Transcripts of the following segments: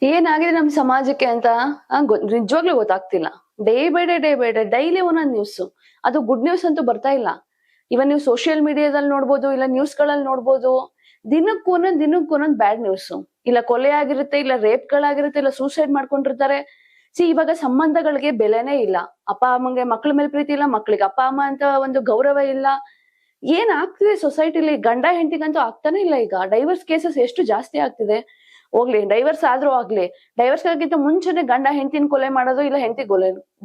ಏನಾಗಿದೆ ನಮ್ ಸಮಾಜಕ್ಕೆ ಅಂತ ನಿಜವಾಗ್ಲೂ ಗೊತ್ತಾಗ್ತಿಲ್ಲ. ಡೇ ಬೈ ಡೇ ಡೈಲಿ ಒಂದೊಂದ್ ನ್ಯೂಸ್. ಅದು ಗುಡ್ ನ್ಯೂಸ್ ಅಂತೂ ಬರ್ತಾ ಇಲ್ಲ. ಇವನ್ ನೀವು ಸೋಷಿಯಲ್ ಮೀಡಿಯಾದಲ್ಲಿ ನೋಡ್ಬೋದು, ಇಲ್ಲ ನ್ಯೂಸ್ ಗಳಲ್ಲಿ ನೋಡ್ಬೋದು. ದಿನಕ್ಕೊಂದೊಂದ್ ಬ್ಯಾಡ್ ನ್ಯೂಸ್. ಇಲ್ಲ ಕೊಲೆ ಆಗಿರುತ್ತೆ, ಇಲ್ಲ ರೇಪ್ ಗಳಾಗಿರುತ್ತೆ, ಇಲ್ಲ ಸೂಸೈಡ್ ಮಾಡ್ಕೊಂಡಿರ್ತಾರೆ. ಇವಾಗ ಸಂಬಂಧಗಳಿಗೆ ಬೆಲೆನೇ ಇಲ್ಲ. ಅಪ್ಪ ಅಮ್ಮಂಗೆ ಮಕ್ಳ ಮೇಲೆ ಪ್ರೀತಿ ಇಲ್ಲ, ಮಕ್ಳಿಗೆ ಅಪ್ಪ ಅಮ್ಮ ಅಂತ ಒಂದು ಗೌರವ ಇಲ್ಲ. ಏನ್ ಆಗ್ತಿದೆ ಸೊಸೈಟಿಲಿ? ಗಂಡ ಹೆಂಡತಿಗಂತೂ ಆಗ್ತಾನೆ ಇಲ್ಲ. ಈಗ ಡೈವರ್ಸ್ ಕೇಸಸ್ ಎಷ್ಟು ಜಾಸ್ತಿ ಆಗ್ತಿದೆ. ಹೋಗ್ಲಿ, ಡೈವರ್ಸ್ ಆದ್ರೂ ಆಗ್ಲಿ, ಡೈವರ್ಸ್ ಆಗಿಂತ ಮುಂಚೆನೆ ಗಂಡ ಹೆಂಡತಿನ ಕೊಲೆ ಮಾಡೋದು, ಇಲ್ಲ ಹೆಂಡತಿ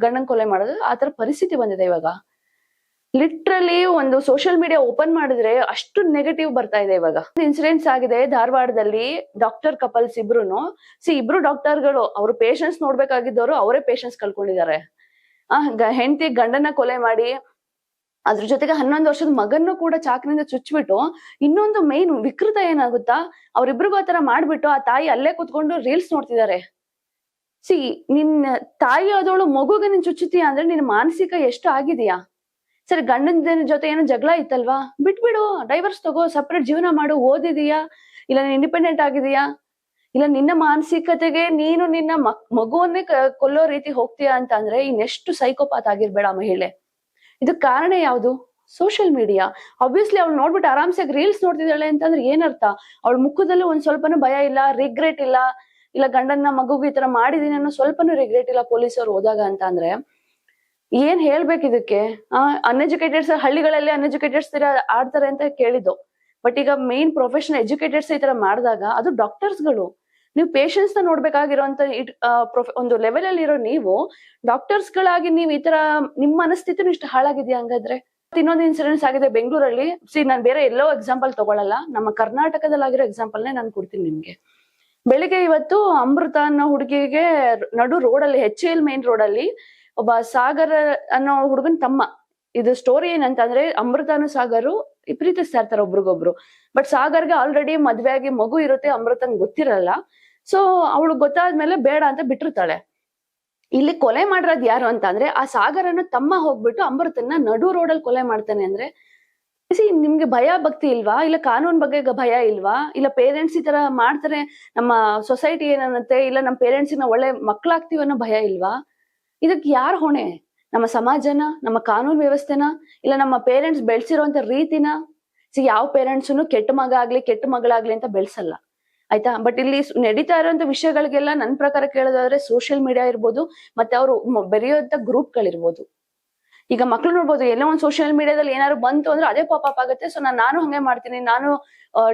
ಗಂಡನ್ ಕೊಲೆ ಮಾಡೋದು, ಆತರ ಪರಿಸ್ಥಿತಿ ಬಂದಿದೆ ಇವಾಗ. ಲಿಟ್ರಲಿ ಒಂದು ಸೋಷಿಯಲ್ ಮೀಡಿಯಾ ಓಪನ್ ಮಾಡಿದ್ರೆ ಅಷ್ಟು ನೆಗೆಟಿವ್ ಬರ್ತಾ ಇದೆ ಇವಾಗ. ಇನ್ಸಿಡೆಂಟ್ಸ್ ಆಗಿದೆ ಧಾರವಾಡದಲ್ಲಿ. ಡಾಕ್ಟರ್ ಕಪಲ್ಸ್ ಇಬ್ರುನು. ಇಬ್ರು ಡಾಕ್ಟರ್ಗಳು, ಅವ್ರು ಪೇಷಂಟ್ಸ್ ನೋಡ್ಬೇಕಾಗಿದ್ದವರು ಅವರೇ ಪೇಷಂಟ್ಸ್ ಕಳ್ಕೊಂಡಿದ್ದಾರೆ. ಹೆಂಡತಿ ಗಂಡನ ಕೊಲೆ ಮಾಡಿ, ಅದ್ರ ಜೊತೆಗೆ 11 ವರ್ಷದ ಮಗನ್ನು ಕೂಡ ಚಾಕನಿಂದ ಚುಚ್ಬಿಟ್ಟು, ಇನ್ನೊಂದು ಮೈನ್ ವಿಕೃತ ಏನಾಗುತ್ತಾ, ಅವ್ರಿಬ್ರಿಗೂ ಆತರ ಮಾಡ್ಬಿಟ್ಟು ಆ ತಾಯಿ ಅಲ್ಲೇ ಕುತ್ಕೊಂಡು ರೀಲ್ಸ್ ನೋಡ್ತಿದ್ದಾರೆ. ನಿನ್ನ ತಾಯಿ ಆದವಳು ಮಗುಗೆ ನೀನ್ ಚುಚ್ಚುತ್ತೀಯ ಅಂದ್ರೆ ನಿನ್ ಮಾನಸಿಕ ಎಷ್ಟು ಆಗಿದೆಯಾ? ಸರಿ, ಗಂಡನ ಜೊತೆ ಏನೋ ಜಗಳ ಇತ್ತಲ್ವಾ, ಬಿಟ್ಬಿಡು, ಡೈವರ್ಸ್ ತಗೋ, ಸಪರೇಟ್ ಜೀವನ ಮಾಡು, ಓದಿದೀಯಾ, ಇಲ್ಲ ಇಂಡಿಪೆಂಡೆಂಟ್ ಆಗಿದೀಯಾ, ಇಲ್ಲ ನಿನ್ನ ಮಾನಸಿಕತೆಗೆ ನೀನು ನಿನ್ನ ಮಗುವನ್ನೇ ಕೊಲ್ಲೋ ರೀತಿ ಹೋಗ್ತೀಯಾ ಅಂತ ಅಂದ್ರೆ ಇನ್ನೆಷ್ಟು ಸೈಕೋಪಾತ್ ಆಗಿರ್ಬೇಡ ಮಹಿಳೆ. ಇದಕ್ ಕಾರಣ ಯಾವ್ದು? Social media. ಆಬ್ವಿಯಸ್ಲಿ ಅವ್ಳು ನೋಡ್ಬಿಟ್ಟು ಆರಾಮ್ಸೆ ರೀಲ್ಸ್ ನೋಡ್ತಿದ್ದಾಳೆ ಅಂತಂದ್ರೆ ಏನರ್ಥ? ಅವಳ ಮುಖದಲ್ಲೂ ಒಂದ್ ಸ್ವಲ್ಪನೂ ಭಯ ಇಲ್ಲ, ರಿಗ್ರೆಟ್ ಇಲ್ಲ, ಇಲ್ಲ ಗಂಡನ್ನ ಮಗುಗೆ ಈ ತರ ಮಾಡಿದೀನಿ ಅನ್ನೋ ಸ್ವಲ್ಪನೂ ರಿಗ್ರೆಟ್ ಇಲ್ಲ ಪೊಲೀಸರು ಹೋದಾಗ ಅಂತ ಅಂದ್ರೆ ಏನ್ ಹೇಳ್ಬೇಕು ಇದಕ್ಕೆ? ಅನ್ಎಜುಕೇಟೆಡ್ಸ್ ಹಳ್ಳಿಗಳಲ್ಲಿ ಅನ್ಎಜುಕೇಟೆಡ್ಸ್ ತರ ಆಡ್ತಾರೆ ಅಂತ ಕೇಳಿದ್ದು. ಬಟ್ ಈಗ ಮೇನ್ ಪ್ರೊಫೆಷನಲ್ ಎಜುಕೇಟೆಡ್ಸ್ ಈ ತರ ಮಾಡಿದಾಗ ಅದು ಡಾಕ್ಟರ್ಸ್ಗಳು. ನೀವು ಪೇಷಂಟ್ಸ್ ನ ನೋಡ್ಬೇಕಾಗಿರೋಂತ ಒಂದು ಲೆವೆಲ್ ಅಲ್ಲಿ ಇರೋ ನೀವು ಡಾಕ್ಟರ್ಸ್ ಗಳಾಗಿ ನೀವು ಈ ತರ ನಿಮ್ಮ ಮನಸ್ಥಿತಿನೂ ಇಷ್ಟು ಹಾಳಾಗಿದ್ಯಾ ಹಂಗಾದ್ರೆ? ಇನ್ನೊಂದು ಇನ್ಸಿಡೆನ್ಸ್ ಆಗಿದೆ ಬೆಂಗಳೂರಲ್ಲಿ. ನಾನ್ ಬೇರೆ ಎಲ್ಲೋ ಎಕ್ಸಾಂಪಲ್ ತಗೊಳಲ್ಲ, ನಮ್ಮ ಕರ್ನಾಟಕದಲ್ಲಿ ಆಗಿರೋ ಎಕ್ಸಾಂಪಲ್ ನೇ ನಾನು ಕೊಡ್ತೀನಿ ನಿಮ್ಗೆ. ಬೆಳಿಗ್ಗೆ ಇವತ್ತು ಅಮೃತ ಅನ್ನೋ ಹುಡುಗಿಗೆ ನಡು ರೋಡಲ್ಲಿ HAL ಮೇನ್ ರೋಡ್ ಅಲ್ಲಿ ಒಬ್ಬ ಸಾಗರ್ ಅನ್ನೋ ಹುಡುಗನ್ ತಮ್ಮ. ಇದು ಸ್ಟೋರಿ ಏನಂತಂದ್ರೆ, ಅಮೃತನು ಸಾಗರು ಪ್ರೀತಿಸ್ತಾ ಇರ್ತಾರೆ ಒಬ್ರಿಗೊಬ್ರು. ಬಟ್ ಸಾಗರ್ಗೆ ಆಲ್ರೆಡಿ ಮದ್ವೆ ಆಗಿ ಮಗು ಇರುತ್ತೆ, ಅಮೃತಂಗ್ ಗೊತ್ತಿರಲ್ಲ. ಸೊ ಅವಳು ಗೊತ್ತಾದ್ಮೇಲೆ ಬೇಡ ಅಂತ ಬಿಟ್ಟಿರ್ತಾಳೆ. ಇಲ್ಲಿ ಕೊಲೆ ಮಾಡಿರೋದ್ ಯಾರು ಅಂತ ಅಂದ್ರೆ ಆ ಸಾಗರನ ತಮ್ಮ ಹೋಗ್ಬಿಟ್ಟು ಅಮೃತನ್ನ ನಡು ರೋಡಲ್ಲಿ ಕೊಲೆ ಮಾಡ್ತಾನೆ. ಅಂದ್ರೆ ನಿಮ್ಗೆ ಭಯ ಭಕ್ತಿ ಇಲ್ವಾ? ಇಲ್ಲ ಕಾನೂನ್ ಬಗ್ಗೆ ಭಯ ಇಲ್ವಾ? ಇಲ್ಲ ಪೇರೆಂಟ್ಸ್ ಈ ತರ ಮಾಡ್ತಾರೆ, ನಮ್ಮ ಸೊಸೈಟಿ ಏನನ್ನತ್ತೆ, ಇಲ್ಲ ನಮ್ಮ ಪೇರೆಂಟ್ಸಿನ ಒಳ್ಳೆ ಮಕ್ಳಾಗ್ತೀವಿ ಅನ್ನೋ ಭಯ ಇಲ್ವಾ? ಇದಕ್ ಯಾರ್ ಹೊಣೆ? ನಮ್ಮ ಸಮಾಜನ, ನಮ್ಮ ಕಾನೂನು ವ್ಯವಸ್ಥೆನ, ಇಲ್ಲ ನಮ್ಮ ಪೇರೆಂಟ್ಸ್ ಬೆಳ್ಸಿರೋಂತ ರೀತಿನ? ಯಾವ ಪೇರೆಂಟ್ಸ್ನು ಕೆಟ್ಟ ಮಗ ಆಗ್ಲಿ ಕೆಟ್ಟ ಮಗಳಾಗ್ಲಿ ಅಂತ ಬೆಳ್ಸಲ್ಲ, ಆಯ್ತಾ? ಬಟ್ ಇಲ್ಲಿ ನಡೀತಾ ಇರುವಂತ ವಿಷಯಗಳಿಗೆಲ್ಲ ನನ್ ಪ್ರಕಾರ ಕೇಳೋದಾದ್ರೆ ಸೋಷಿಯಲ್ ಮೀಡಿಯಾ ಇರ್ಬೋದು, ಮತ್ತೆ ಅವರು ಬೆರೆಯುವಂತ ಗ್ರೂಪ್ಗಳಿರ್ಬೋದು. ಈಗ ಮಕ್ಳು ನೋಡ್ಬೋದು, ಎಲ್ಲೋ ಒಂದ್ ಸೋಷಿಯಲ್ ಮೀಡಿಯಾದಲ್ಲಿ ಏನಾದ್ರು ಬಂತು ಅಂದ್ರೆ ಅದೇ ಪಾಪ್ ಆಗುತ್ತೆ. ಸೊ ನಾನು ಹಂಗೆ ಮಾಡ್ತೀನಿ, ನಾನು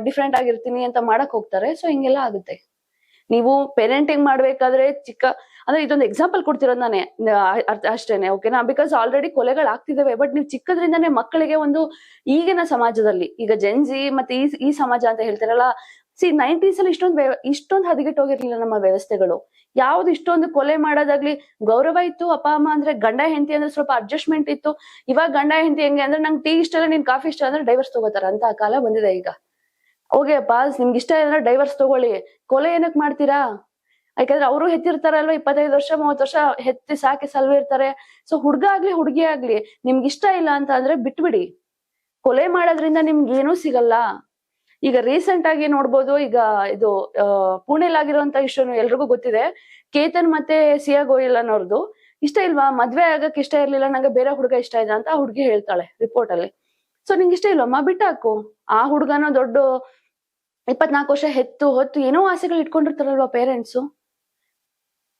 ಡಿಫ್ರೆಂಟ್ ಆಗಿರ್ತೀನಿ ಅಂತ ಮಾಡಕ್ ಹೋಗ್ತಾರೆ. ಸೊ ಹಿಂಗೆಲ್ಲ ಆಗುತ್ತೆ. ನೀವು ಪೇರೆಂಟಿಂಗ್ ಮಾಡ್ಬೇಕಾದ್ರೆ ಅಂದ್ರೆ ಇದೊಂದು ಎಕ್ಸಾಂಪಲ್ ಕೊಡ್ತಿರೋದು ನಾನೇ ಅಷ್ಟೇನೆ, ಓಕೆನಾ? Because already ಕೊಲೆಗಳಾಗ್ತಿದಾವೆ. ಬಟ್ ನೀವು ಚಿಕ್ಕದ್ರಿಂದಾನೇ ಮಕ್ಕಳಿಗೆ ಒಂದು ಈಗಿನ ಸಮಾಜದಲ್ಲಿ, ಈಗ ಜೆನ್ಜಿ ಮತ್ತೆ ಈ ಸಮಾಜ ಅಂತ ಹೇಳ್ತಾರಲ್ಲ, 90s ಅಲ್ಲಿ ಇಷ್ಟೊಂದು ಹದಗೆಟ್ಟೋಗಿರ್ಲಿಲ್ಲ ನಮ್ಮ ವ್ಯವಸ್ಥೆಗಳು. ಯಾವ್ದು ಇಷ್ಟೊಂದು ಕೊಲೆ ಮಾಡೋದಾಗ್ಲಿ, ಗೌರವ ಇತ್ತು. ಅಪ್ಪ ಅಮ್ಮ ಅಂದ್ರೆ ಗಂಡ ಹೆಂಡತಿ ಅಂದ್ರೆ ಸ್ವಲ್ಪ ಅಡ್ಜಸ್ಟ್ಮೆಂಟ್ ಇತ್ತು. ಇವಾಗ ಗಂಡ ಹೆಂಡತಿ ಹೆಂಗೆ ಅಂದ್ರೆ, ನಂಗೆ ಟೀ ಇಷ್ಟ ಇಲ್ಲ, ನಿನ್ ಕಾಫಿ ಇಷ್ಟ ಅಂದ್ರೆ ಡೈವರ್ಸ್ ತಗೋತಾರ ಅಂತ ಕಾಲ ಬಂದಿದೆ ಈಗ. ಓಕೆ ಅಪ್ಪ, ನಿಮ್ಗೆ ಇಷ್ಟ ಇಲ್ಲ ಡೈವರ್ಸ್ ತಗೊಳ್ಳಿ, ಕೊಲೆ ಏನಕ್ ಮಾಡ್ತೀರಾ? ಯಾಕಂದ್ರೆ ಅವರು ಹೆತ್ತಿರ್ತಾರಲ್ವ, 25 ವರ್ಷ 30 ವರ್ಷ ಹೆತ್ತಿ ಸಾಕಿ ಸಲ್ವಿರ್ತಾರೆ. ಸೊ ಹುಡ್ಗ ಆಗ್ಲಿ ಹುಡುಗಿ ಆಗ್ಲಿ, ನಿಮ್ಗೆ ಇಷ್ಟ ಇಲ್ಲ ಅಂತ ಅಂದ್ರೆ ಬಿಟ್ಬಿಡಿ. ಕೊಲೆ ಮಾಡೋದ್ರಿಂದ ನಿಮ್ಗೆ ಏನೂ ಸಿಗಲ್ಲ. ಈಗ ರೀಸೆಂಟ್ ಆಗಿ ನೋಡ್ಬೋದು, ಈಗ ಇದು ಪುಣೆಲಾಗಿರುವಂತ ಇಶ್ಯೂ ಎಲ್ರಿಗೂ ಗೊತ್ತಿದೆ. ಕೇತನ್ ಮತ್ತೆ ಸಿಯಾ ಗೋಯಲ್ ಅನ್ನೋರ್ದು. ಇಷ್ಟ ಇಲ್ವಾ? ಮದ್ವೆ ಆಗಕ್ ಇಷ್ಟ ಇರ್ಲಿಲ್ಲ, ನಂಗೆ ಬೇರೆ ಹುಡುಗ ಇಷ್ಟ ಇದೆ ಅಂತ ಆ ಹುಡುಗಿ ಹೇಳ್ತಾಳೆ ರಿಪೋರ್ಟ್ ಅಲ್ಲಿ. ಸೊ ನಿಂಗೆ ಇಷ್ಟ ಇಲ್ವಮ್ಮ, ಬಿಟ್ಟಾಕು. ಆ ಹುಡುಗನೋ ದೊಡ್ಡ 24 ವರ್ಷ ಹೊತ್ತು ಏನೋ ಆಸೆಗಳು ಇಟ್ಕೊಂಡಿರ್ತಾರಲ್ವಾ ಪೇರೆಂಟ್ಸು.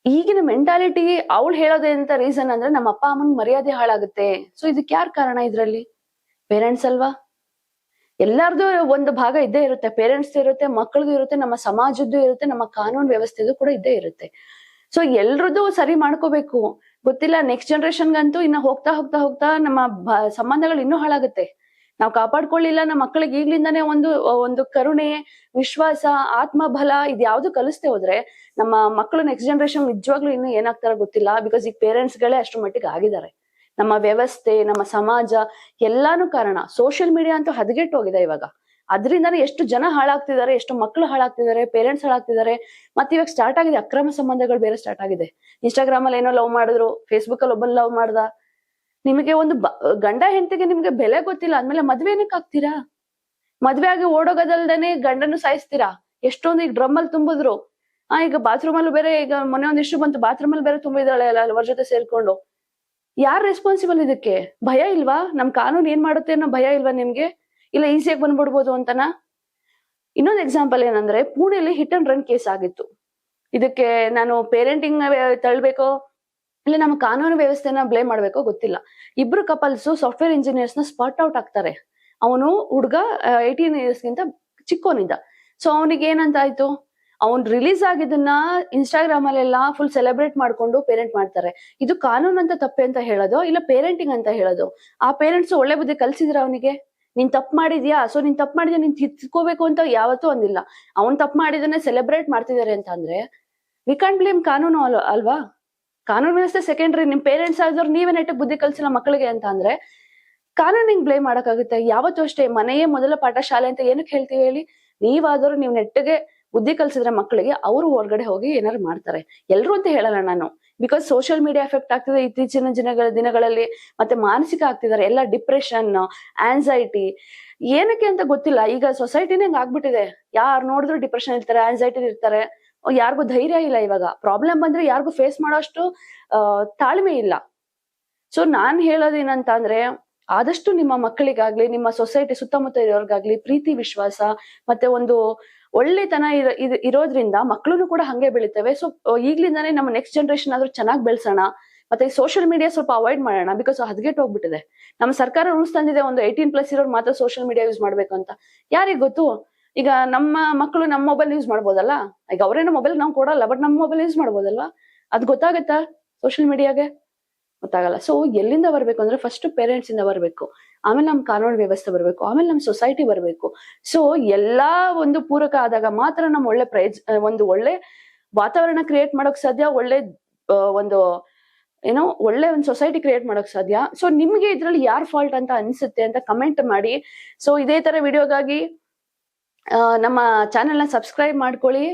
ಈಗಿನ ಮೆಂಟಾಲಿಟಿ ಅವಳು ಹೇಳೋದೇಂತ ರೀಸನ್ ಅಂದ್ರೆ, ನಮ್ಮ ಅಪ್ಪ ಅಮ್ಮನ್ ಮರ್ಯಾದೆ ಹಾಳಾಗುತ್ತೆ. ಸೊ ಇದಕ್ಕೆ ಯಾರ್ ಕಾರಣ ಇದ್ರಲ್ಲಿ? ಪೇರೆಂಟ್ಸ್ ಅಲ್ವಾ? ಎಲ್ಲಾರ್ದು ಒಂದು ಭಾಗ ಇದ್ದೇ ಇರುತ್ತೆ. ಪೇರೆಂಟ್ಸ್ ಇರುತ್ತೆ, ಮಕ್ಕಳದು ಇರುತ್ತೆ, ನಮ್ಮ ಸಮಾಜದ್ದು ಇರುತ್ತೆ, ನಮ್ಮ ಕಾನೂನು ವ್ಯವಸ್ಥೆದು ಕೂಡ ಇದ್ದೇ ಇರುತ್ತೆ. ಸೊ ಎಲ್ರದ್ದು ಸರಿ ಮಾಡ್ಕೋಬೇಕು. ಗೊತ್ತಿಲ್ಲ, ನೆಕ್ಸ್ಟ್ ಜನರೇಷನ್ಗಂತೂ ಇನ್ನ ಹೋಗ್ತಾ ಹೋಗ್ತಾ ಹೋಗ್ತಾ ನಮ್ಮ ಸಂಬಂಧಗಳು ಇನ್ನೂ ಹಾಳಾಗುತ್ತೆ. ನಾವು ಕಾಪಾಡ್ಕೊಳ್ಳಿಲ್ಲ, ನಮ್ಮ ಮಕ್ಕಳಿಗೆ ಈಗ್ಲಿಂದಾನೇ ಒಂದು ಕರುಣೆ, ವಿಶ್ವಾಸ, ಆತ್ಮಬಲ ಇದ್ಯಾವ್ದು ಕಲಿಸ್ತೆ ಹೋದ್ರೆ ನಮ್ಮ ಮಕ್ಕಳು ನೆಕ್ಸ್ಟ್ ಜನರೇಷನ್ ನಿಜವಾಗ್ಲೂ ಇನ್ನು ಏನಾಗ್ತಾರ ಗೊತ್ತಿಲ್ಲ. ಬಿಕಾಸ್ ಈಗ ಪೇರೆಂಟ್ಸ್ ಗಳೇ ಅಷ್ಟು ಮಟ್ಟಿಗೆ ಆಗಿದ್ದಾರೆ. ನಮ್ಮ ವ್ಯವಸ್ಥೆ, ನಮ್ಮ ಸಮಾಜ ಎಲ್ಲಾನು ಕಾರಣ ಸೋಷಿಯಲ್ ಮೀಡಿಯಾ ಅಂತೂ ಹದಗೆಟ್ಟು ಹೋಗಿದೆ ಇವಾಗ. ಅದರಿಂದಾನೇ ಎಷ್ಟು ಜನ ಹಾಳಾಗ್ತಿದ್ದಾರೆ, ಎಷ್ಟು ಮಕ್ಕಳು ಹಾಳಾಗ್ತಿದ್ದಾರೆ, ಪೇರೆಂಟ್ಸ್ ಹಾಳಾಗ್ತಿದ್ದಾರೆ. ಮತ್ತೆ ಇವಾಗ ಸ್ಟಾರ್ಟ್ ಆಗಿದೆ ಅಕ್ರಮ ಸಂಬಂಧಗಳು ಬೇರೆ ಸ್ಟಾರ್ಟ್ ಆಗಿದೆ. ಇನ್ಸ್ಟಾಗ್ರಾಮ್ ಅಲ್ಲಿ ಏನೋ ಲವ್ ಮಾಡಿದ್ರು, ಫೇಸ್ಬುಕ್ ಅಲ್ಲಿ ಒಬ್ಬನ್ ಲವ್ ಮಾಡ್ದ. ನಿಮಗೆ ಒಂದು ಗಂಡ ಹೆಂಡತಿಗೆ ನಿಮ್ಗೆ ಬೆಲೆ ಗೊತ್ತಿಲ್ಲ ಅಂದ್ಮೇಲೆ ಮದ್ವೆ ಏನಕ್ಕೆ ಆಗ್ತೀರಾ? ಮದ್ವೆ ಆಗಿ ಓಡೋಗೋದಲ್ದೇನೆ ಗಂಡನ್ನು ಸಾಯಿಸ್ತೀರಾ. ಎಷ್ಟೊಂದು ಈಗ ಡ್ರಮ್ ಅಲ್ಲಿ ತುಂಬಿದ್ರು, ಈಗ ಬಾತ್ರೂಮ್ ಅಲ್ಲೂ ಬೇರೆ, ಈಗ ಮೊನ್ನೆ ಒಂದಿಷ್ಟು ಬಂತು, ಬಾತ್ರೂಮ್ ಅಲ್ಲಿ ಬೇರೆ ತುಂಬಿದಾಳೆ ಅಲ್ಲ ಅವ್ರ ಜೊತೆ ಸೇರ್ಕೊಂಡು. ಯಾರ್ ರೆಸ್ಪಾನ್ಸಿಬಲ್ ಇದಕ್ಕೆ? ಭಯ ಇಲ್ವಾ? ನಮ್ ಕಾನೂನು ಏನ್ ಮಾಡುತ್ತೆ ಅನ್ನೋ ಭಯ ಇಲ್ವಾ ನಿಮ್ಗೆ? ಇಲ್ಲ ಈಸಿಯಾಗಿ ಬಂದ್ಬಿಡ್ಬೋದು ಅಂತನಾ? ಇನ್ನೊಂದು ಎಕ್ಸಾಂಪಲ್ ಏನಂದ್ರೆ, ಪುಣೆಯಲ್ಲಿ ಹಿಟ್ ಅಂಡ್ ರನ್ ಕೇಸ್ ಆಗಿತ್ತು. ಇದಕ್ಕೆ ನಾನು ಪೇರೆಂಟಿಂಗ್ ತಳ್ಬೇಕೋ ಇಲ್ಲ ನಮ್ಮ ಕಾನೂನು ವ್ಯವಸ್ಥೆನ ಬ್ಲೇಮ್ ಮಾಡ್ಬೇಕೋ ಗೊತ್ತಿಲ್ಲ. ಇಬ್ರು ಕಪಲ್ಸ್ ಸಾಫ್ಟ್ವೇರ್ ಇಂಜಿನಿಯರ್ಸ್ ನ ಸ್ಪಾಟ್ ಔಟ್ ಆಗ್ತಾರೆ. ಅವನು ಹುಡ್ಗ 18 ಇಯರ್ಸ್ ಗಿಂತ ಚಿಕ್ಕೋನಿದ್ದ. ಸೊ ಅವನಿಗೆ ಏನಂತ ಆಯ್ತು, ಅವ್ನ್ ರಿಲೀಸ್ ಆಗಿದ್ದನ್ನ ಇನ್ಸ್ಟಾಗ್ರಾಮ್ ಅಲ್ಲೆಲ್ಲ ಫುಲ್ ಸೆಲೆಬ್ರೇಟ್ ಮಾಡ್ಕೊಂಡು ಪೇರೆಂಟ್ ಮಾಡ್ತಾರೆ. ಇದು ಕಾನೂನು ಅಂತ ತಪ್ಪೆ ಅಂತ ಹೇಳೋದು, ಇಲ್ಲ ಪೇರೆಂಟಿಂಗ್ ಅಂತ ಹೇಳೋದು? ಆ ಪೇರೆಂಟ್ಸ್ ಒಳ್ಳೆ ಬುದ್ಧಿ ಕಲ್ಸಿದ್ರ ಅವನಿಗೆ? ನೀನ್ ತಪ್ಪು ಮಾಡಿದ್ಯಾ, ಸೊ ನೀನ್ ತಪ್ಪು ಮಾಡಿದ್ಯಾ, ನೀನ್ ತಿದ್ಕೋಬೇಕು ಅಂತ ಯಾವತ್ತೂ ಅಂದಿಲ್ಲ. ಅವ್ನ್ ತಪ್ಪು ಮಾಡಿದನ್ನೇ ಸೆಲೆಬ್ರೇಟ್ ಮಾಡ್ತಿದಾರೆ ಅಂತ ಅಂದ್ರೆ ವಿ ಕಾಂಟ್ ಬ್ಲೇಮ್ ಕಾನೂನು ಅಲ್ವಾ? ಕಾನೂನು ವ್ಯವಸ್ಥೆ ಸೆಕೆಂಡ್ರಿ. ನಿಮ್ ಪೇರೆಂಟ್ಸ್ ಆದವ್ರು ನೀವೇ ನೆಟ್ಟಗ್ ಬುದ್ಧಿ ಕಲ್ಸಿಲ್ಲ ಮಕ್ಕಳಿಗೆ ಅಂತ ಅಂದ್ರೆ ಕಾನೂನಿಂಗ್ ಬ್ಲೇಮ್ ಮಾಡಕ್ಕಾಗುತ್ತೆ? ಯಾವತ್ತೂ ಅಷ್ಟೇ ಮನೆಯೇ ಮೊದಲ ಪಾಠ ಶಾಲೆ ಅಂತ ಏನಕ್ಕೆ ಹೇಳ್ತೀವಿ ಹೇಳಿ? ನೀವಾದ್ರೂ ನೀವು ನೆಟ್ಟಗೆ ಬುದ್ಧಿ ಕಲ್ಸಿದ್ರೆ ಮಕ್ಕಳಿಗೆ, ಅವರು ಹೊರಗಡೆ ಹೋಗಿ ಏನಾರು ಮಾಡ್ತಾರೆ. ಎಲ್ರು ಅಂತ ಹೇಳಲ್ಲ ನಾನು, ಬಿಕಾಸ್ ಸೋಷಿಯಲ್ ಮೀಡಿಯಾ ಎಫೆಕ್ಟ್ ಆಗ್ತಿದೆ ಇತ್ತೀಚಿನ ದಿನಗಳಲ್ಲಿ. ಮತ್ತೆ ಮಾನಸಿಕ ಆಗ್ತಿದ್ದಾರೆ ಎಲ್ಲ, ಡಿಪ್ರೆಷನ್, ಆನ್ಸೈಟಿ, ಏನಕ್ಕೆ ಅಂತ ಗೊತ್ತಿಲ್ಲ. ಈಗ ಸೊಸೈಟಿನೇ ಹಂಗ ಆಗ್ಬಿಟ್ಟಿದೆ. ಯಾರು ನೋಡಿದ್ರು ಡಿಪ್ರೆಷನ್ ಇರ್ತಾರೆ, ಆನ್ಸೈಟಿ ಇರ್ತಾರೆ. ಯಾರಿಗೂ ಧೈರ್ಯ ಇಲ್ಲ. ಇವಾಗ ಪ್ರಾಬ್ಲಮ್ ಬಂದ್ರೆ ಯಾರಿಗೂ ಫೇಸ್ ಮಾಡೋಷ್ಟು ತಾಳ್ಮೆ ಇಲ್ಲ. ಸೊ ನಾನ್ ಹೇಳೋದೇನಂತ ಅಂದ್ರೆ, ಆದಷ್ಟು ನಿಮ್ಮ ಮಕ್ಕಳಿಗಾಗ್ಲಿ, ನಿಮ್ಮ ಸೊಸೈಟಿ ಸುತ್ತಮುತ್ತ ಇರೋರ್ಗಾಗ್ಲಿ ಪ್ರೀತಿ, ವಿಶ್ವಾಸ ಮತ್ತೆ ಒಂದು ಒಳ್ಳೆತನ ಇರೋದ್ರಿಂದ ಮಕ್ಕಳು ಕೂಡ ಹಂಗೆ ಬೆಳಿತವೆ. ಸೊ ಈಗ್ಲಿಂದಾನೇ ನಮ್ಮ ನೆಕ್ಸ್ಟ್ ಜನರೇಷನ್ ಆದ್ರೂ ಚೆನ್ನಾಗಿ ಬೆಳ್ಸೋಣ. ಮತ್ತೆ ಸೋಷಿಯಲ್ ಮೀಡಿಯಾ ಸ್ವಲ್ಪ ಅವಾಯ್ಡ್ ಮಾಡೋಣ, ಬಿಕಾಸ್ ಹದ್ಗೆಟ್ ಹೋಗ್ಬಿಟ್ಟಿದೆ. ನಮ್ಮ ಸರ್ಕಾರ ರೂಲ್ಸ್ ತಂದಿದೆ, ಒಂದು 18+ ಇರೋರು ಮಾತ್ರ ಸೋಷಿಯಲ್ ಮೀಡಿಯಾ ಯೂಸ್ ಮಾಡ್ಬೇಕು ಅಂತ. ಯಾರಿಗ್ ಗೊತ್ತು? ಈಗ ನಮ್ಮ ಮಕ್ಕಳು ನಮ್ಮ ಮೊಬೈಲ್ ಯೂಸ್ ಮಾಡ್ಬೋದಲ್ಲ. ಈಗ ಅವ್ರೇನೋ ಮೊಬೈಲ್ ನಾವು ಕೊಡಲ್ಲ, ಬಟ್ ನಮ್ಮ ಮೊಬೈಲ್ ಯೂಸ್ ಮಾಡ್ಬೋದಲ್ವಾ? ಅದ್ ಗೊತ್ತಾಗತ್ತಾ ಸೋಷಿಯಲ್ ಮೀಡಿಯಾಗೆ? ಗೊತ್ತಾಗಲ್ಲ. ಸೊ ಎಲ್ಲಿಂದ ಬರ್ಬೇಕು ಅಂದ್ರೆ ಫಸ್ಟ್ ಪೇರೆಂಟ್ಸ್ ಇಂದ ಬರ್ಬೇಕು, ಆಮೇಲೆ ನಮ್ ಕಾನೂನು ವ್ಯವಸ್ಥೆ ಬರ್ಬೇಕು, ಆಮೇಲೆ ನಮ್ ಸೊಸೈಟಿ ಬರ್ಬೇಕು. ಸೊ ಎಲ್ಲಾ ಒಂದು ಪೂರಕ ಆದಾಗ ಮಾತ್ರ ನಮ್ ಒಂದು ಒಳ್ಳೆ ವಾತಾವರಣ ಕ್ರಿಯೇಟ್ ಮಾಡೋಕ್ ಸಾಧ್ಯ, ಒಳ್ಳೆ ಒಂದು ಒಳ್ಳೆ ಒಂದು ಸೊಸೈಟಿ ಕ್ರಿಯೇಟ್ ಮಾಡೋಕ್ ಸಾಧ್ಯ. ಸೊ ನಿಮ್ಗೆ ಇದ್ರಲ್ಲಿ ಯಾರ್ ಫಾಲ್ಟ್ ಅಂತ ಅನ್ಸುತ್ತೆ ಅಂತ ಕಮೆಂಟ್ ಮಾಡಿ. ಸೊ ಇದೇ ತರ ವಿಡಿಯೋಗಾಗಿ ನಮ್ಮ ಚಾನೆಲ್ ನ ಸಬ್ಸ್ಕ್ರೈಬ್ ಮಾಡ್ಕೊಳ್ಳಿ.